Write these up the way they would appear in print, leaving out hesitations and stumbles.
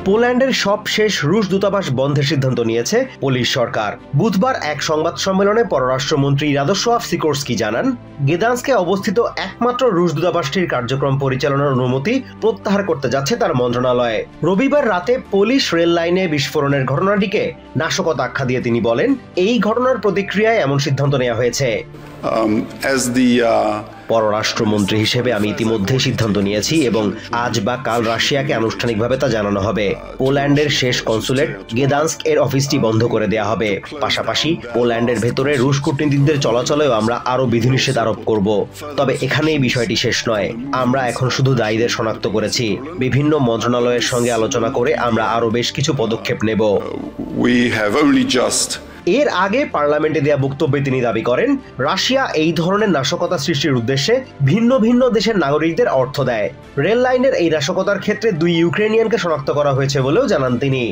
পোল্যান্ডের সবশেষ রুশ দূতাবাস বন্ধের সিদ্ধান্ত নিয়েছে পোলিশ সরকার। বুধবার এক সংবাদ সম্মেলনে পররাষ্ট্রমন্ত্রী রাদোস্লাভ সিকোরস্কি জানান, গেদান্সকে অবস্থিত একমাত্র রুশ দূতাবাসটির কার্যক্রম পরিচালনার অনুমতি প্রত্যাহার করতে যাচ্ছে তার মন্ত্রণালয়। রবিবার রাতে পোলিশ রেল লাইনে বিস্ফোরণের ঘটনাটিকে নাশকতা আখ্যা দিয়ে তিনি বলেন, এই ঘটনার প্রতিক্রিয়ায় এমন সিদ্ধান্ত নেওয়া হয়েছে। পররাষ্ট্রমন্ত্রী হিসেবে আমি ইতিমধ্যে সিদ্ধান্ত নিয়েছি এবং আজ বা কাল রাশিয়াকে আনুষ্ঠানিকভাবে তা জানানো হবে। পোল্যান্ডের শেষ কনসুলেট গেদান্স্ক এর অফিসটি বন্ধ করে দেওয়া হবে। পাশাপাশি পোল্যান্ডের ভেতরে রুশ কূটনীতিকদের চলাচলেও আমরা আরো বিধিনিষেধ আরোপ করব। তবে এখানেই বিষয়টি শেষ নয়। আমরা এখন শুধু দায়ীদের শনাক্ত করেছি। বিভিন্ন মন্ত্রণালয়ের সঙ্গে আলোচনা করে আমরা আরো বেশ কিছু পদক্ষেপ নেব। এর আগে পার্লামেন্টে দেয়া বক্তব্যে তিনি দাবি করেন, রাশিয়া এই ধরনের নাশকতা সৃষ্টির উদ্দেশ্যে ভিন্ন ভিন্ন দেশের নাগরিকদের অর্থ দেয়। রেল লাইনের এই নাশকতার ক্ষেত্রে 2 ইউক্রেনিয়ানকে শনাক্ত করা হয়েছে বলেও জানান তিনি।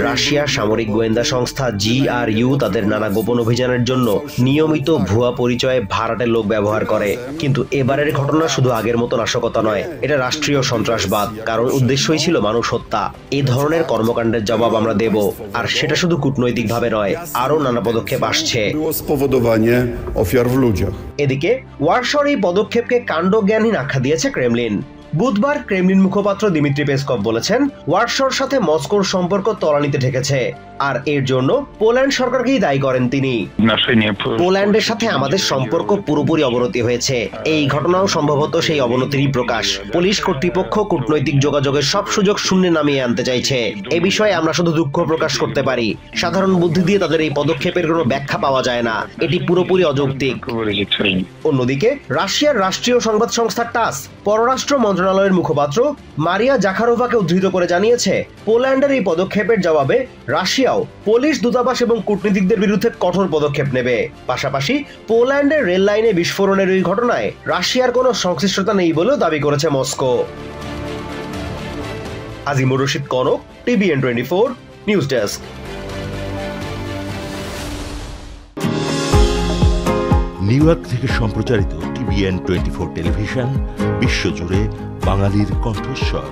রাশিয়ার সামরিক গোয়েন্দা সংস্থা GRU তাদের নানা গোপন অভিযানের জন্য নিয়মিত ভুয়া পরিচয়ে ভাড়াটে লোক ব্যবহার করে। কিন্তু এবারের ঘটনা শুধু আগের মতো নাশকতা নয়, এটা রাষ্ট্রীয় সন্ত্রাসবাদ, কারণ উদ্দেশ্যই ছিল মানুষ হত্যা। এই ধরনের কর্মকাণ্ডের জবাব আমরা দেব, আর সেটা শুধু কূটনৈতিকভাবে নয়, আরো নানা পদক্ষেপ আসছে। এদিকে ওয়ারশর এই পদক্ষেপকে কাণ্ডজ্ঞানহীন আখ্যা দিয়েছে ক্রেমলিন। বুধবার ক্রেমলিন মুখপাত্র দিমিত্রি পেসকভ বলেছেন, ওয়ারশর সাথে মস্কোর সম্পর্ক তলানিতে ঠেকেছে, আর এর জন্য পোল্যান্ড সরকারকেই দায়ী করেন তিনি। পোল্যান্ডের সাথে আমাদের সম্পর্ক পুরোপুরি অবনতি হয়েছে। এই ঘটনাও সম্ভবত সেই অবনতিরই প্রকাশ। পুলিশ কর্তৃপক্ষ কূটনৈতিক যোগাযোগের সব সুযোগ শূন্যে নামিয়ে আনতে চাইছে। এ বিষয়ে আমরা শুধু দুঃখ প্রকাশ করতে পারি। সাধারণ বুদ্ধি দিয়ে তাদের এই পদক্ষেপের কোনো ব্যাখ্যা পাওয়া যায় না। এটি পুরোপুরি অযৌক্তিক। অন্যদিকে রাশিয়ার রাষ্ট্রীয় সংবাদ সংস্থা টাস পররাষ্ট্র মন্ত্রণালয়ের মুখপাত্র মারিয়া জাখারোভাকে উদ্ধৃত করে জানিয়েছে, পোল্যান্ডের এই পদক্ষেপের জবাবে রাশিয়াও পোলিশ দূতাবাস এবং কূটনীতিকদের বিরুদ্ধে কঠোর পদক্ষেপ নেবে। পাশাপাশি পোল্যান্ডের রেল লাইনে বিস্ফোরণের ওই ঘটনায় রাশিয়ার কোনো সংশ্লিষ্টতা নেই বলেও দাবি করেছে Moscow. Azimur Rashid Kanak, TVN 24 news desk. New York থেকে সম্প্রচারিত TVN 24 টেলিভিশন বিশ্বজুড়ে বাঙালির কণ্ঠস্বর।